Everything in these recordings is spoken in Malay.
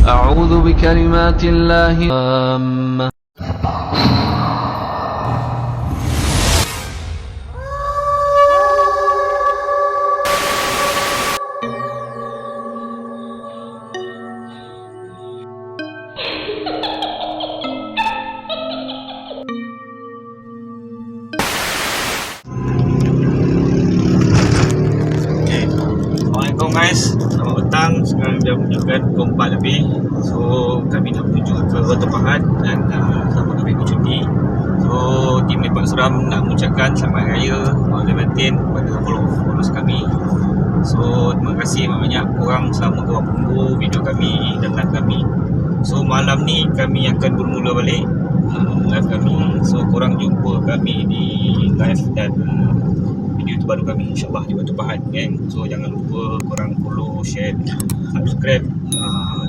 أعوذ بكلمات الله التامة. Assalamualaikum guys, selamat petang. Sekarang jam menunjukkan pukul 4 lebih. So kami nak menuju ke Batu Pahat dan sama kami bercuti. So tim Lepak Seram nak mengucapkan selamat raya Maulid Batin kepada followers kami. So terima kasih banyak korang selama korang tunggu video kami dan live kami. So malam ni kami akan bermula balik live kami. So korang jumpa kami di live dan video terbaru kami insyaAllah di Batu Pahat kan. So jangan lupa korang follow, share, subscribe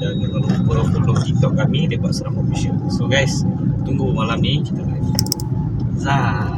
dan jangan lupa follow TikTok kami Lepak Seram Official. So guys, tunggu malam ni kita live. Zah.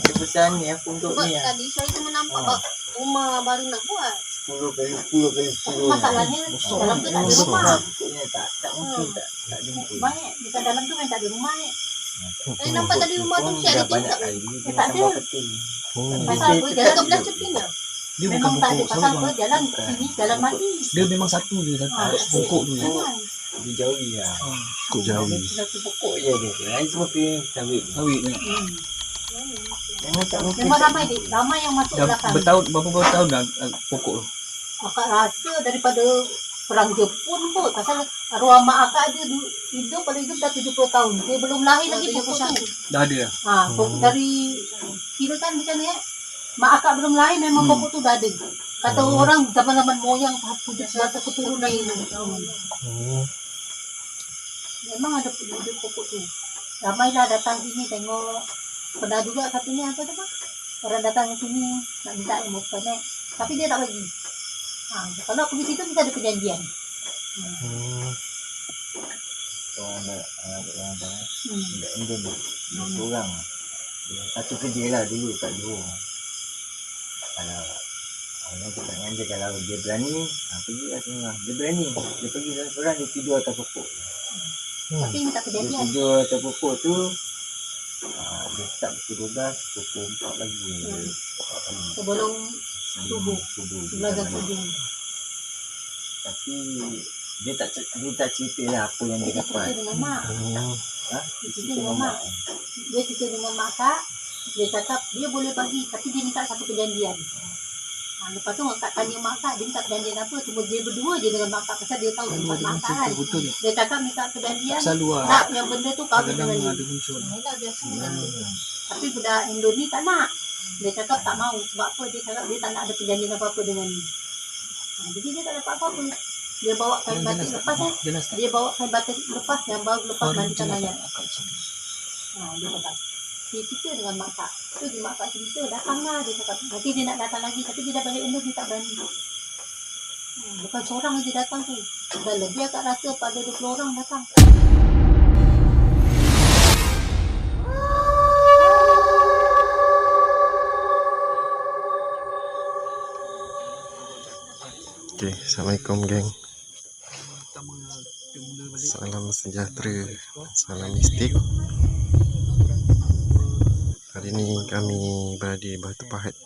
Sebesar ni aku untuk ni lah. Tadi saya cuma nampak rumah baru nak buat 10x10. Masalahnya dalam tu tak ada rumah. Pokoknya tak mungkin tak jumpa. Banyak dekat dalam tu memang tak ada rumah ni. Saya nampak tadi rumah tu mesti ada tingkap. Tak ada. Pasal apa jalan 12 cepin je. Dia Memang bukan tak ada pokok pasal sawah. apa jalan sini jalan mati. Dia memang satu je, satu pokok tu je. dijauhi lah. Kok jauh. Satu pokok je dia. Lain semua pilih sawit. Sawit ni. Memang tak mungkin. Memang ramai yang masuk belakang. Berapa tahun dah pokok tu? Akak rasa daripada perang Jepun kot. Pasal arwah mak akak dia hidup dah 70 tahun. Dia belum lahir lagi pokok tu. Dah ada dah. Pokok dari kira kan macam ni mak akak belum lahir memang pokok tu dah ada. Kata orang zaman-zaman moyang satu keturunan ini. Memang ada pokok tu. Ramailah datang sini tengok. Pernah juga katanya apa tu bang? Orang datang ke sini nak minta ilmu panek. Tapi dia tak bagi. Kalau aku pergi situ kita ada perjanjian. Orang Indon tu orang satu kerja lah dulu kat Johor. Kalau orang cakap dengan dia kalau dia berani pergi lah tengah. Dia berani dia pergi seorang dia tidur atas pokok. Tapi minta Dia perjanjian. tidur atas pokok tu dia start pukul 12 pukul 4 lagi Sebelum subuh. subuh 11 subuh. tapi dia tak cerita lah apa yang dia Dia dapat. cerita dengan mak. Dia cerita dengan mak. Dia cerita dengan mak kak. Dia cakap dia boleh bagi tapi dia minta satu perjanjian. Lepas tu kak tanya mak kak, dia minta perjanjian apa? Cuma dia berdua je dengan mak kak pasal dia tahu tempat mak kak kan. Betul ni. Dia cakap minta perjanjian. Selalu lah. Nak yang benda tu kahwin dengan dia. Ada muncul. Inilah biasa. Tapi budak Indo ni tak nak. Dia cakap tak mau. Sebab apa? Dia cakap dia tak nak ada perjanjian apa-apa dengan ni. Jadi dia tak dapat apa-apa. Dia bawa kain batik lepas Dia bawa kain batik lepas yang baru lepas mandikan ayat. Dia cakap. Dia cerita dengan mak kak. Tu di mak kak cerita, datanglah dia cakap. Nanti dia nak datang lagi tapi dia dah balik Indo dia tak berani. Bukan seorang je datang tu. Dah lebih akak rasa pada 20 orang datang. Okay, Assalamualaikum geng. Salam sejahtera, salam mistik. Hari ni kami berada di Batu Pahat.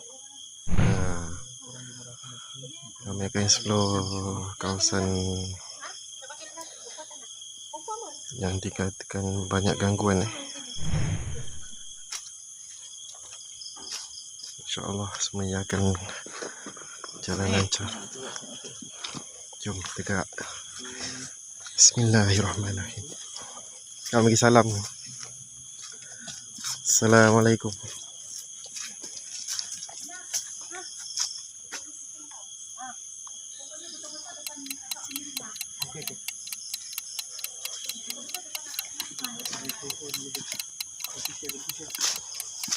Kami akan explore kawasan yang dikatakan banyak gangguan. InsyaAllah semuanya akan jalan lancar. Jom kita gerak. Bismillahirrahmanirrahim. Kami bagi salam. Assalamualaikum.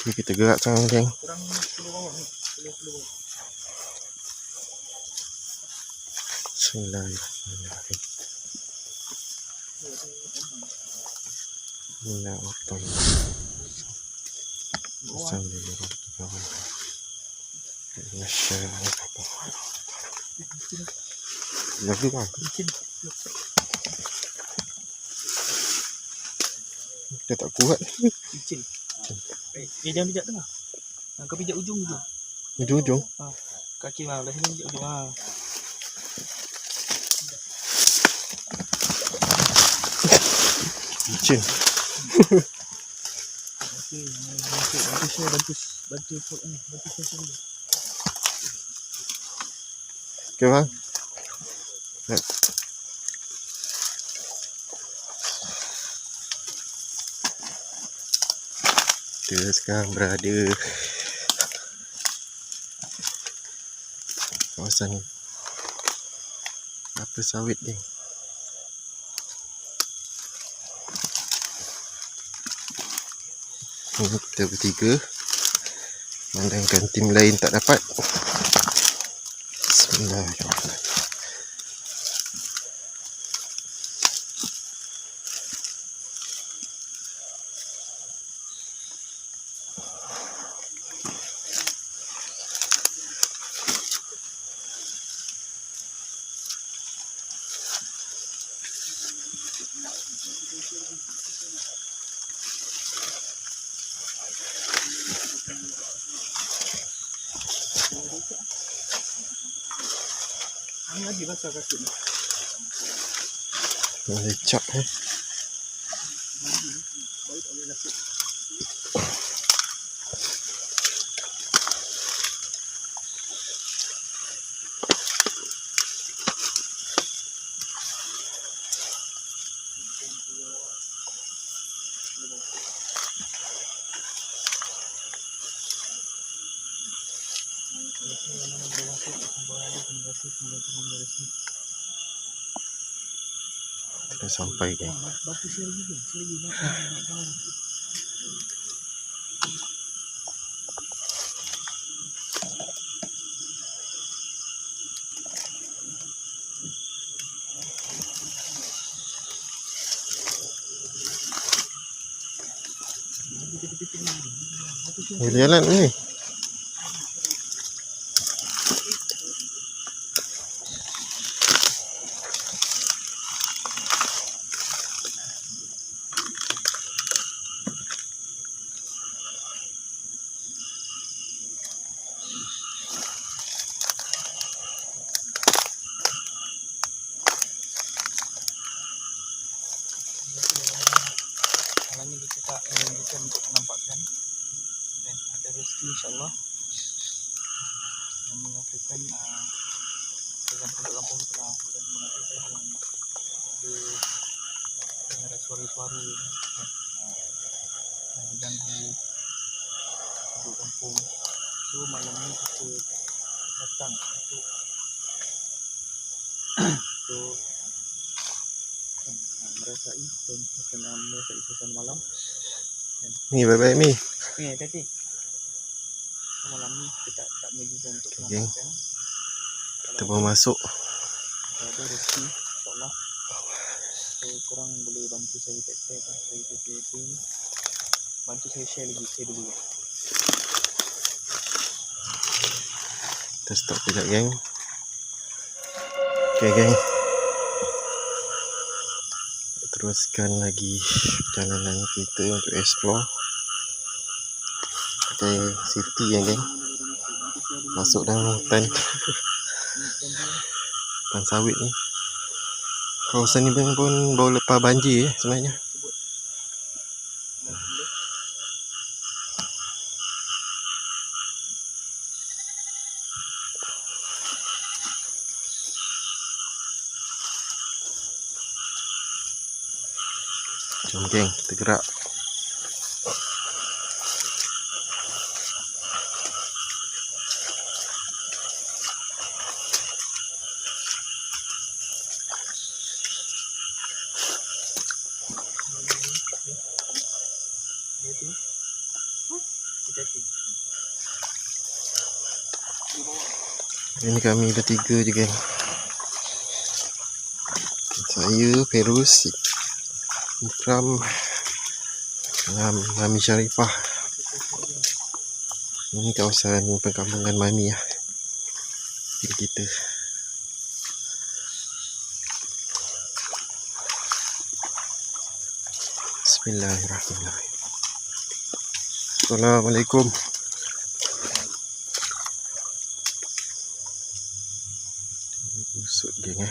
Okay, kita gerak sekarang geng. Bismillahirrahmanirrahim. Lagi kan? Dia tak kuat. Licin. Jangan pijak tengah. Kau pijak ujung. Ujung-ujung. Kaki lah. Dah sini pijak ujung. Licin. Bantu share dulu. Okay bang. Kita sekarang berada kawasan apa sawit ni. Kita bertiga mandangkan tim lain tak dapat. Bismillahirrahmanirrahim. Lagi basah kaki ni. Lecak Dah sampai geng. Jalan ni. Malam ni kita tak menunjukkan untuk menampakkan dan ada rezeki insyaAllah yang mengatakan dalam penduduk kampung telah dan mengatakan yang ada dengar suara-suara yang diganggu penduduk kampung. So malam ni kita datang untuk merasai dan akan merasai suasana malam. Ni baik-baik ni. Ni hati-hati. So malam ni kita tak menunjukkan untuk Okay, geng. menampakkan. Kita baru masuk. Ada rezeki insyaAllah. So korang boleh bantu saya tag-tag, saya tag-tag, bantu saya share lagi, saya dulu. Kita stop sekejap geng. Okay geng, teruskan lagi perjalanan kita untuk explore. Pakai safety ya geng. Masuk dalam hutan hutan sawit ni. Kawasan ni pun baru lepas banjir sebenarnya. Jom geng, kita gerak. Ini kami bertiga je geng. Saya, Ferus, Ikram dengan Mami Sharifah. Ini kawasan perkampungan Mami lah. Jadi kita Bismillahirrahmanirrahim. Assalamualaikum. Busuk geng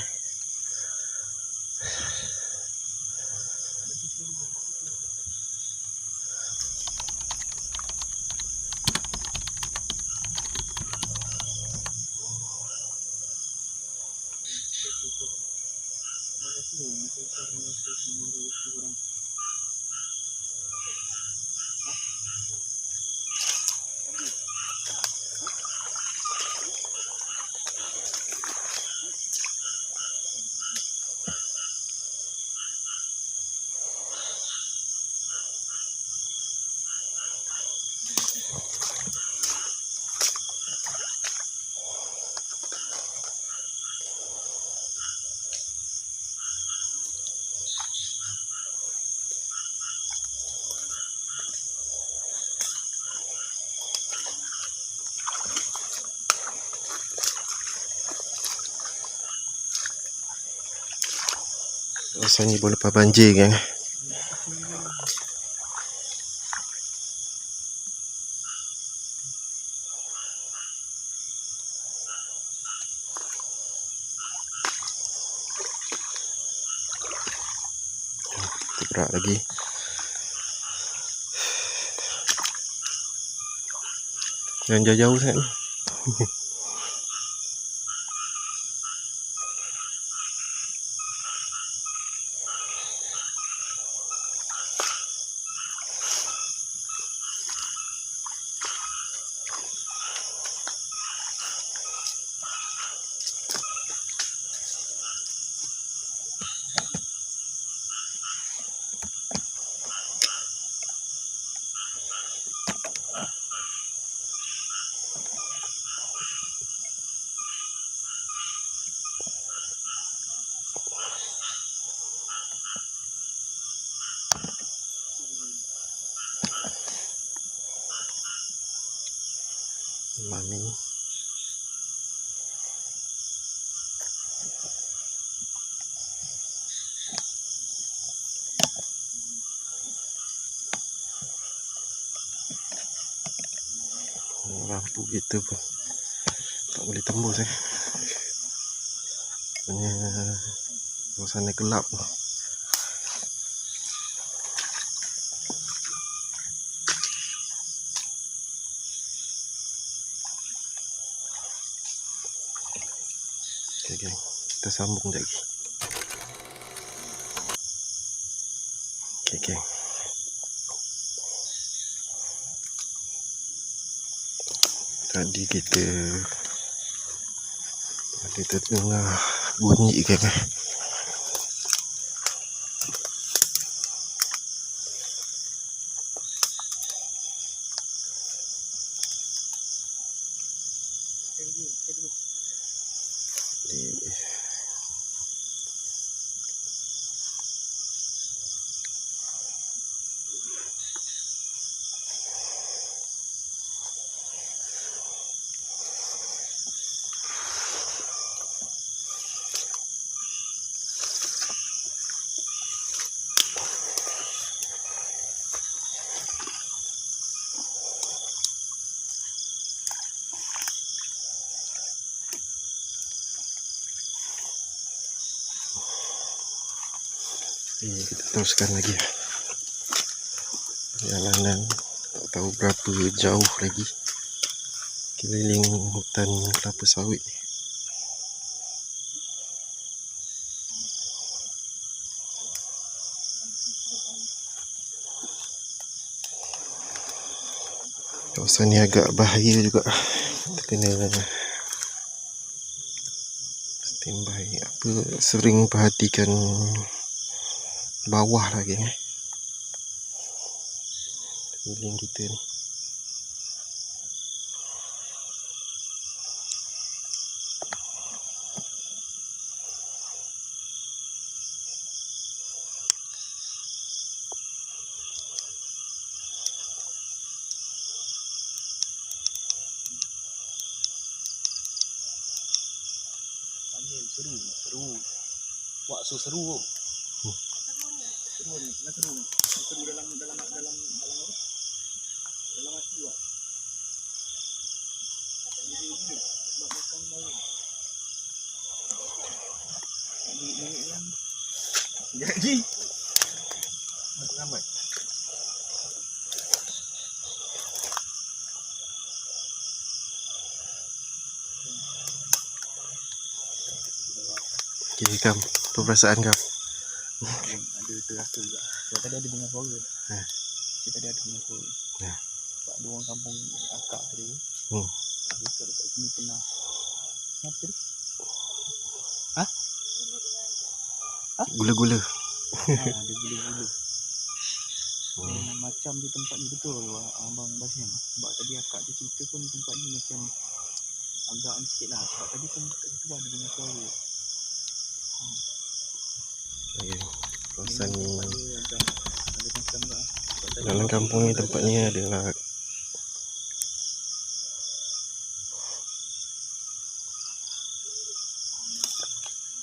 Kawasan ni boleh lepas banjir geng. Gerak lagi. Jangan jauh-jauh sangat ni. Mami. Lampu kita pun tak boleh tembus punya suasana gelap. Okay, geng. Kita sambung sekejap lagi. Okay, geng. Tadi kita ada terdengar bunyi geng. Kita teruskan lagi perjalanan. Tak tahu berapa jauh lagi keliling hutan kelapa sawit. Kawasan ni agak bahaya juga. Kita kena standby. Sering perhatikan bawah lagi keliling kita ni. Seru. Buat seru. Seru dalam hati buat. Buat makan malam. Jadi lambat. Okay, Kam, apa perasaan kau? Ada terasa juga. Sebab tadi ada dengar suara. Tadi ada dengar suara. Sebab ada orang kampung akak tadi. Dia kat dekat sini pernah. Apa tadi? Gula-gula. Ada gula-gula. Macam di tempat ni betul Abang Basim. Sebab tadi akak dia cerita pun tempat ni macam agak ni sikit lah. Sebab tadi pun kat situ ada dengar suara. Okay. Kawasan ni Ada macam tak. dalam kampung ni tempat ni adalah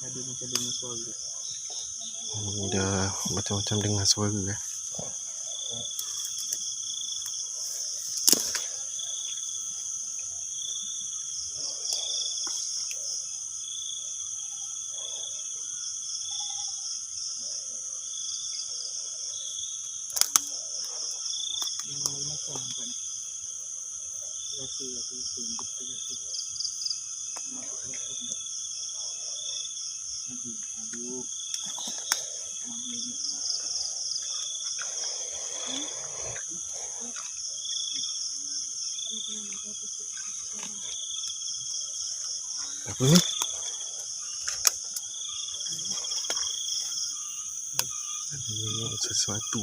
ada macam dengar suara. dah macam-macam dengar suara Apa ni? Ada sesuatu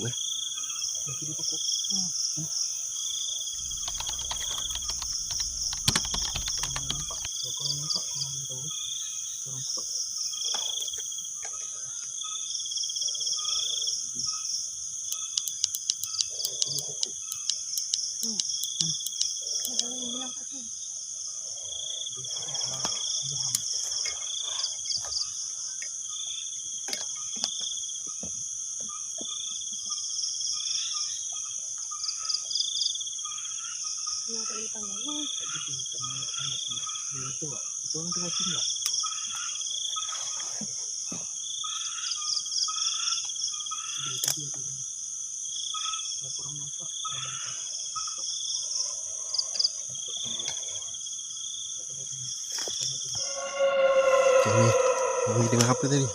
Mami dengar apa tadi?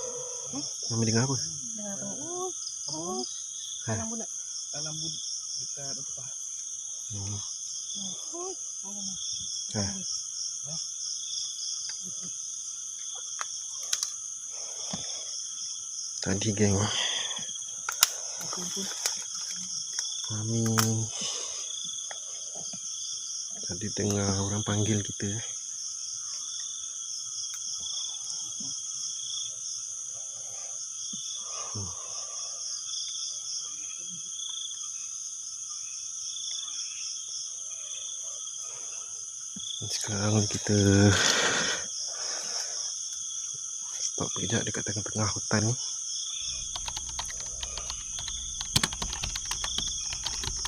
Mami dengar apa? Dengar tu. Oh. Ha. Dalam bulat. Dekat untuk pahat. Hmm. Oh. Ha. Tadi geng, Mami tadi dengar orang panggil kita. Sekarang kita stop kejap dekat tengah-tengah hutan ni.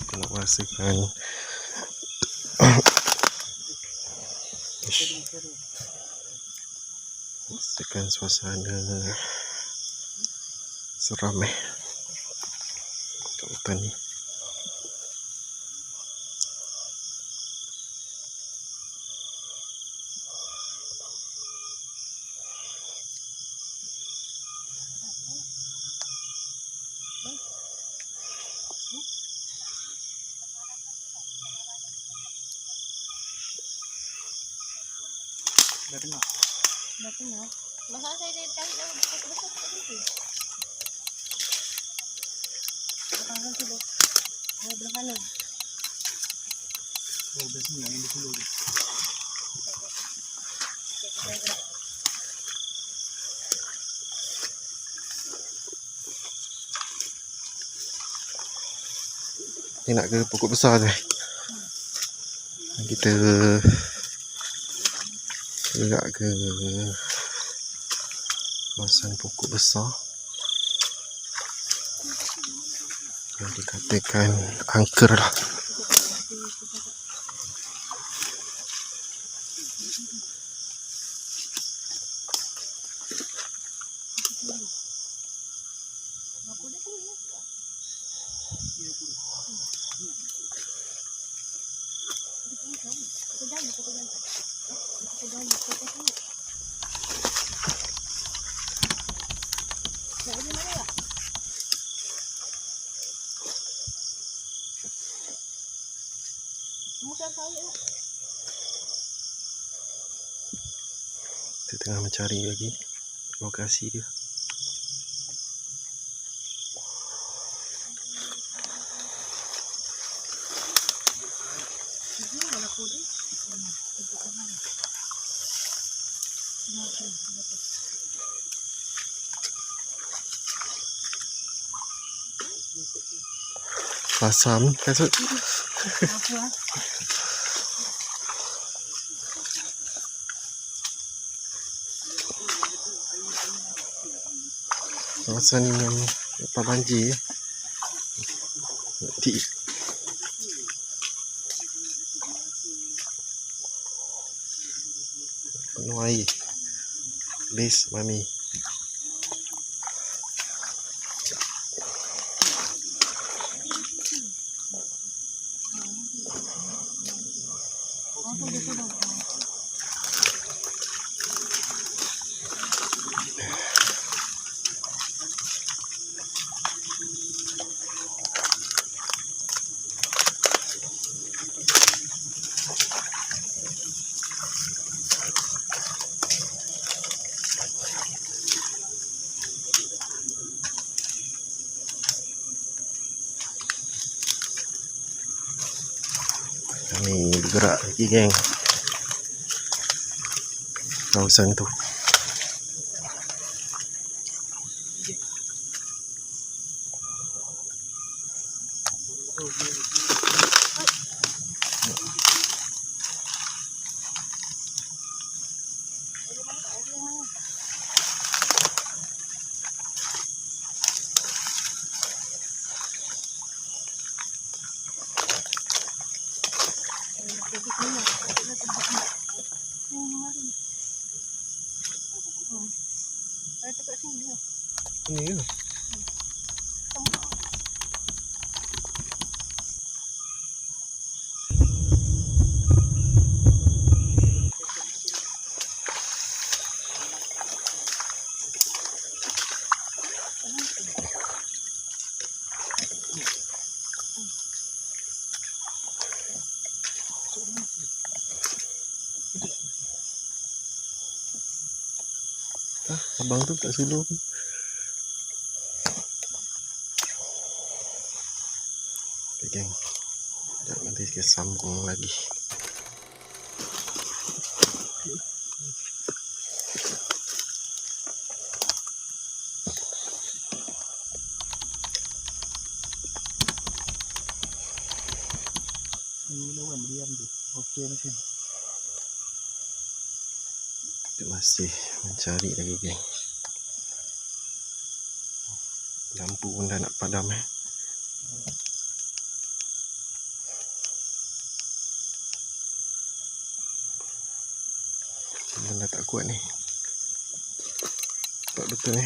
Aku nak rasakan rasakan suasana seram kat hutan ni. Dah dengar. Dah kenal. Masa saya cari dah besar tak berhenti. Belakang tu tu. Oh, belah kanan. Oh, dah sini yang di pulau tu. Ni nak ke pokok besar tu. Kita gerak ke kawasan pokok besar yang dikatakan angker lah. Kita tengah mencari lagi lokasi dia. Pasam kasut. Kawasan ni memang lepas banjir. Nanti penuh air. Base Mami. Kami bergerak lagi geng, kawasan tu. Ini ke? Abang tu tak suluh pun. Okay, geng. Sekejap nanti kita sambung lagi. Kita masih mencari lagi geng. Lampu pun dah nak padam dah tak kuat ni. Tak betul ni.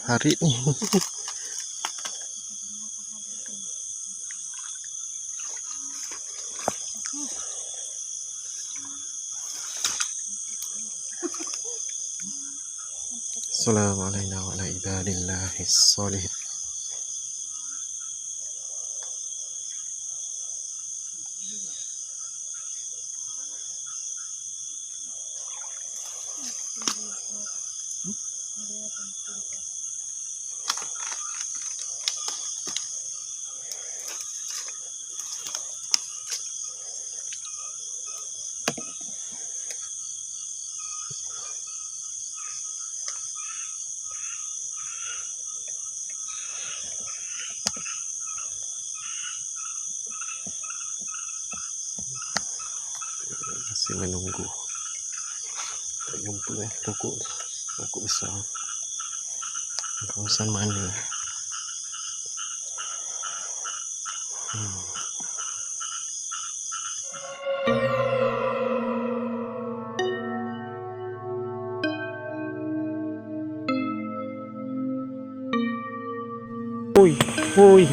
Parit ni. Assalamualaikum warahmatullahi wabarakatuh. Masih menunggu. Tak jumpa pokok besar. Kawasan mana? Oi.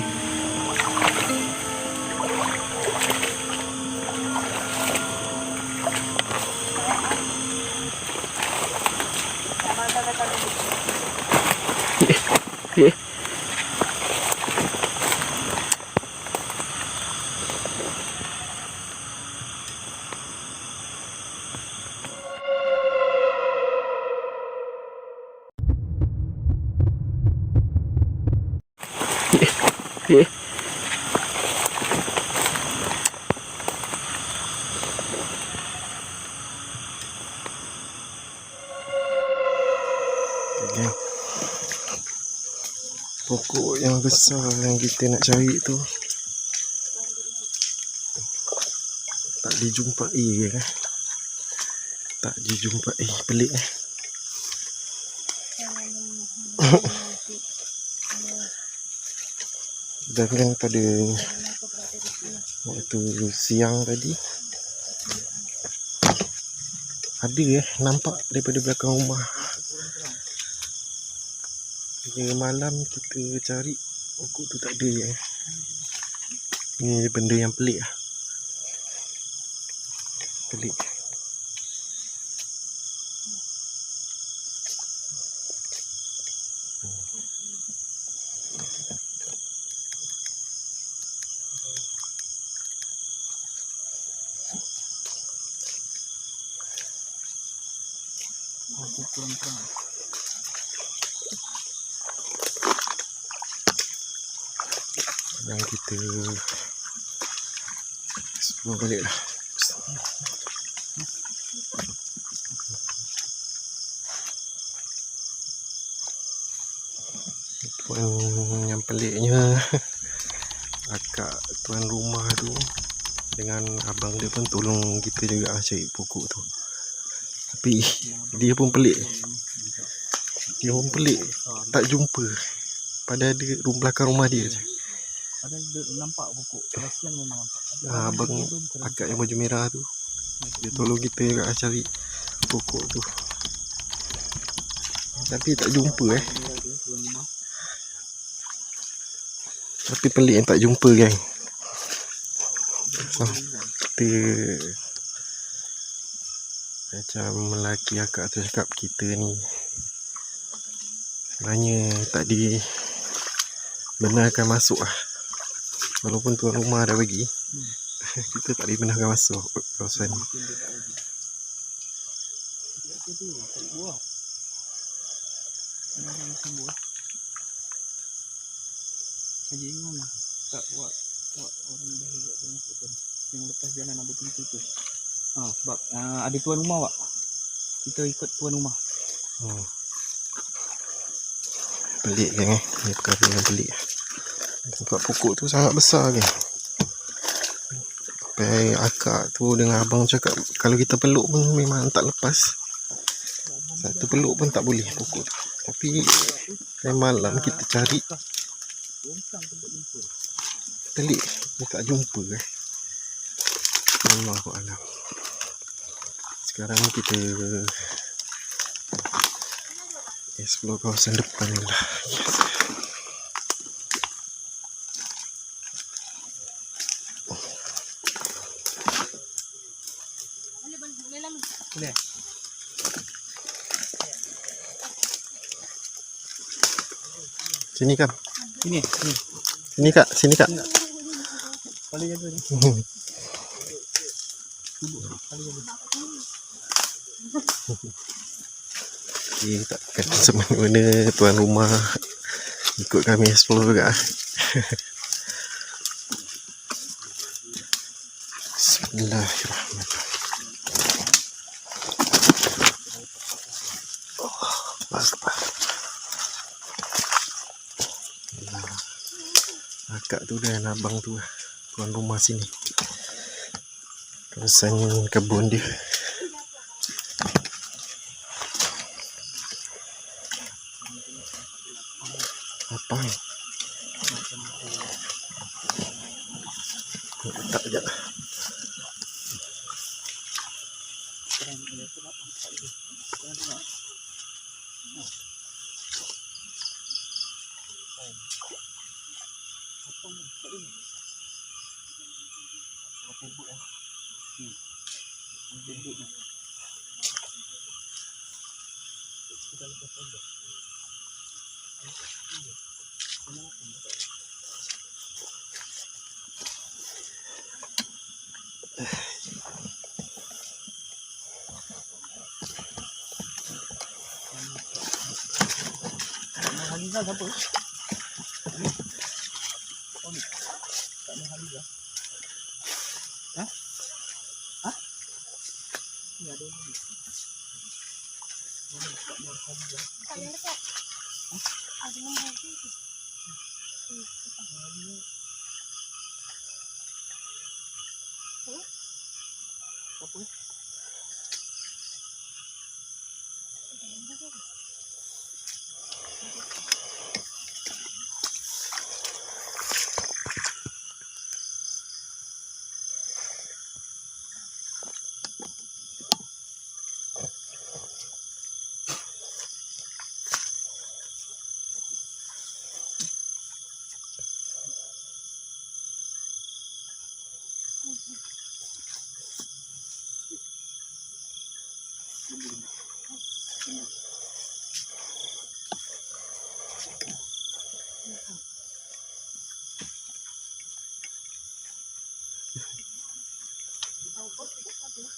Okay. Okay. Pokok yang besar yang kita nak cari tu tak dijumpai kan? Tak dijumpai, pelik eh. Dan kan pada waktu siang tadi ada nampak daripada belakang rumah. Bila malam kita cari pokok tu tak ada Ni benda yang pelik lah. Pelik. Dan kita explore balik lah. Tuan yang peliknya akak tuan rumah tu dengan abang dia pun tolong kita juga cari pokok tu. Tapi dia pun pelik. Dia pun pelik, tak jumpa. Pada ada belakang rumah dia je. Ada nampak pokok. Siang memang nampak. Abang akak yang baju merah tu dia tolong kita juga cari pokok tu. Tapi tak jumpa Tapi pelik yang tak jumpa kan. So, kita macam lelaki akak tu cakap, kita ni sebenarnya tak dibenarkan masuk lah. Walaupun tuan rumah dah bagi, kita tak dibenarkan masuk kawasan ni. Haji mana? Tak buat orang dah juga masuk tu. Yang lepas jalan ada pintu tu. Sebab ada tuan rumah Wak. Kita ikut tuan rumah. Pelik kan Ni perkara yang pelik. Sebab pokok tu sangat besar kan. Sampai akak tu dengan abang cakap kalau kita peluk pun memang tak lepas. Satu peluk pun tak boleh pokok tu. Tapi malam kita cari pelik, dia tak jumpa Allahualam. Sekarang kita explore kawasan depan ni lah. Yes. Boleh. Sini Kak. Sini. Sini Kak, sini Kak. Boleh jaga ni. Okay, takkan semana-mana tuan rumah ikut kami explore juga. Bismillahirrahmanirrahim. Akak tu dan abang tu tuan rumah sini. Kawasan kebun dia. Apa ni? Tak sekejap.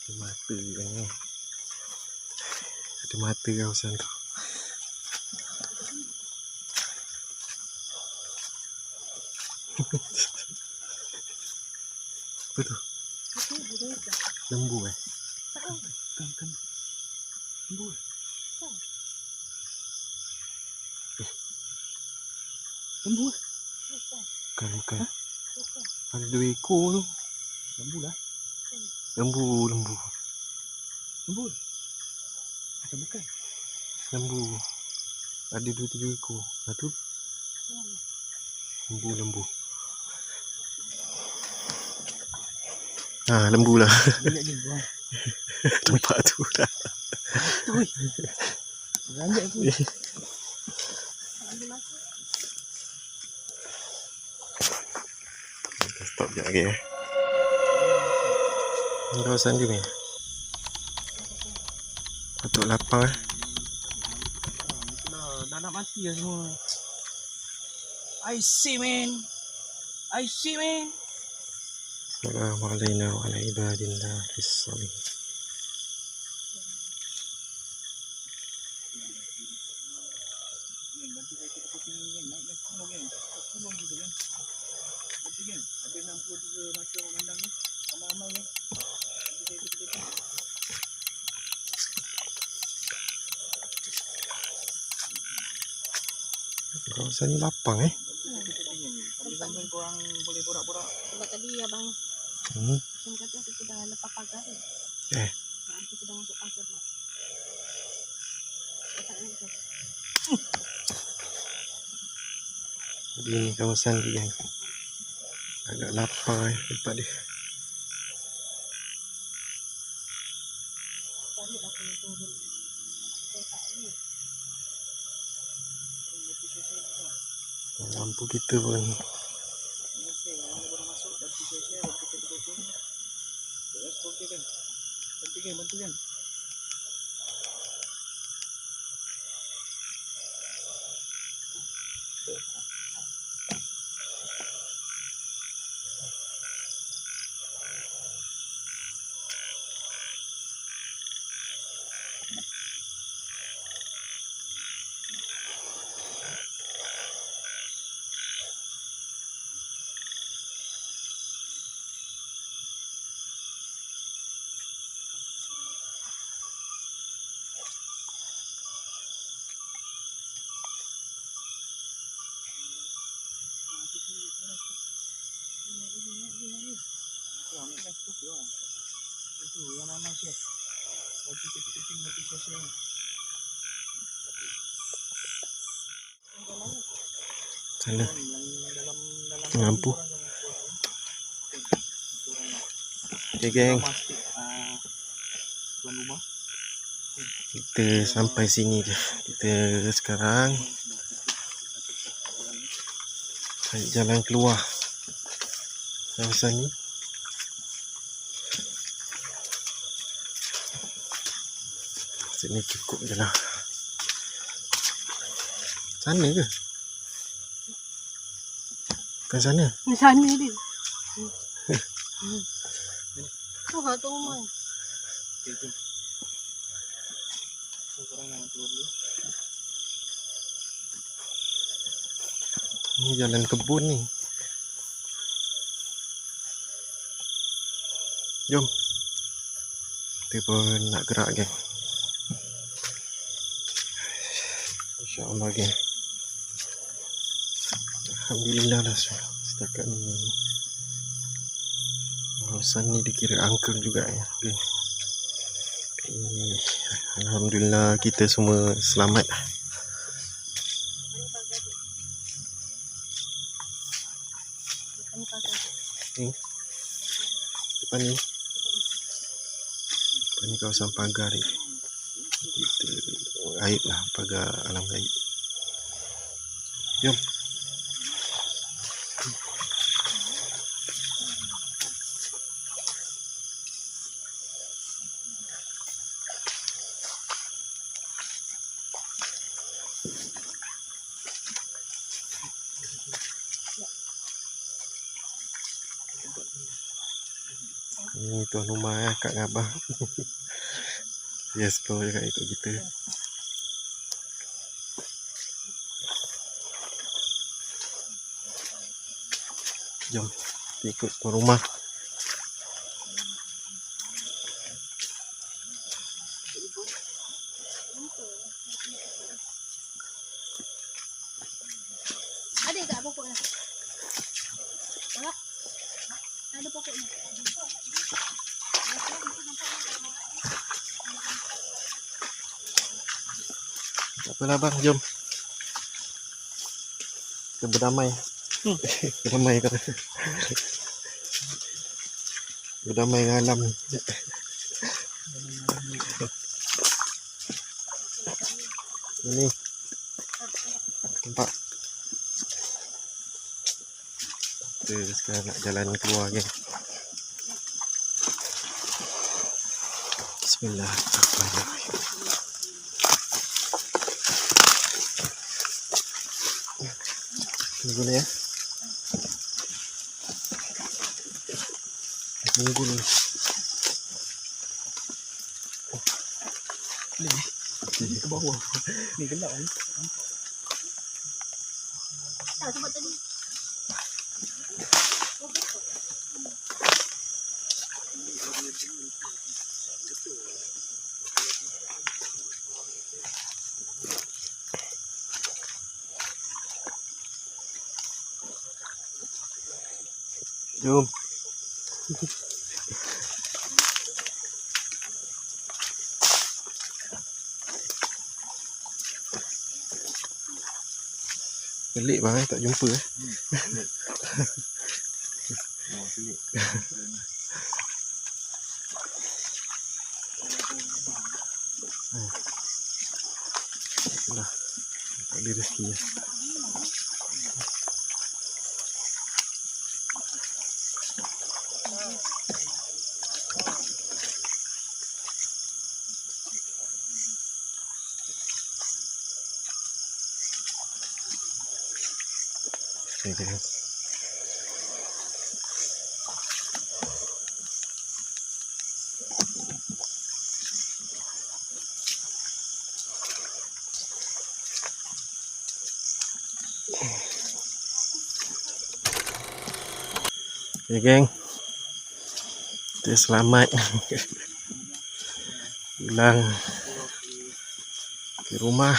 Ada mata kan ni. Ada mata kawasan tu. Apa tu? Lembu eh? Bukan. Lembu eh? Lembu eh? Bukan. Ada 2 ekor tu. Lembu lah. Lembu. Lembu. Macam bukan. Lembu. Ada 2-3 ekor. Tu. Lembu. Lembu lah. Tempat tu dah. Ranjak tu. Kita stop sekejap lagi eh. Ni kawasan dia ni. Patut lapang eh. Dah nak mati lah semua. I see man. Assalamu alaikum wa ala ibadillah as-salihin. Kawasan ni lapang eh. Korang boleh borak-borak. Sebab tadi abang Syam kata kita dah lepas pagar tu. Kita dah masuk pagar tu. Jadi ni kawasan dia kan. Agak lapang eh tempat dia. Lampu kita pun Bantu kan. Itu yang mana sih? Batu kecil-kecil batu sosial. sana lampu. Okay geng, Tuan rumah. kita sampai sini je. Kita sekarang cari jalan keluar kawasan ni. Sini cukup je lah. Sana ke? Bukan sana. Di sana dia. Tu tu rumah. Ni jalan kebun ni. Jom. Kita pun nak gerak geng. InsyaAllah geng. Alhamdulillah lah setakat ni. Hasan ni dikira uncle juga ya. Okay. Alhamdulillah kita semua selamat. Depan ni kawasan pagar ni. Kita aib lah, pagar alam gaib. Jom. Ni tuan rumah Kak Ngabah. Dia explore juga ikut kita. Jom kita ikut tuan rumah. Ada tak pokoknya? Ada pokoknya. Tak apalah bang, jom. Kita berdamai. Berdamai kata. Berdamai dengan alam. Ini. Nampak. Kita sekarang nak jalan keluar kan. Bismillahirrahmanirrahim. Tunggu ni ya. Tunggu ni. Ni ke bawah. Ni gelap ni. Tak sebab tadi. Jom. Pelik bang, tak jumpa Pelik. Dah. Tak ada rezeki ya. Okay, guys. Okay, geng. Kita selamat pulang ke rumah.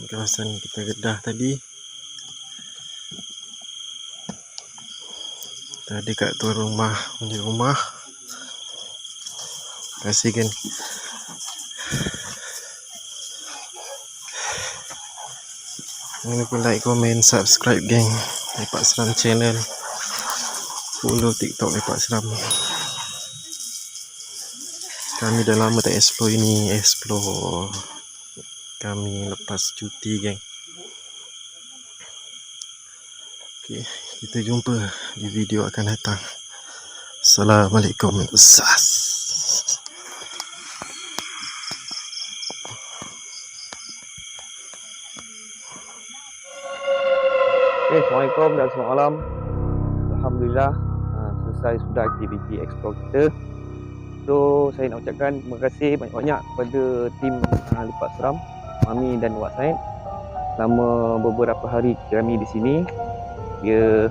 Kawasan kita Kedah tadi. Tadi kat tuan rumah punya rumah. Terima kasih kan. Jangan lupa like, komen, subscribe geng Lepak Seram channel. Follow TikTok Lepak Seram. Kami dah lama tak explore ini. Explore kami lepas cuti geng. Okay, kita jumpa di video akan datang. Assalamualaikum. Sas. Assalamualaikum dan selamat malam. Alhamdulillah selesai sudah aktiviti explore kita. So saya nak ucapkan terima kasih banyak-banyak kepada tim Lepak Seram, Mami dan Wak Said. Selama beberapa hari kami di sini, dia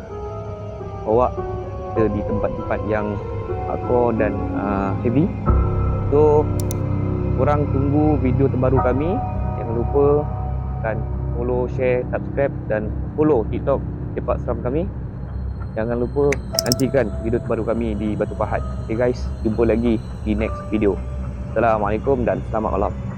bawa kita di tempat-tempat yang Akor dan Heavy. So korang tunggu video terbaru kami. Jangan lupa follow, share, subscribe dan follow TikTok Cepat Seram kami. Jangan lupa nantikan video terbaru kami di Batu Pahat. Okay guys, jumpa lagi di next video. Assalamualaikum dan selamat malam.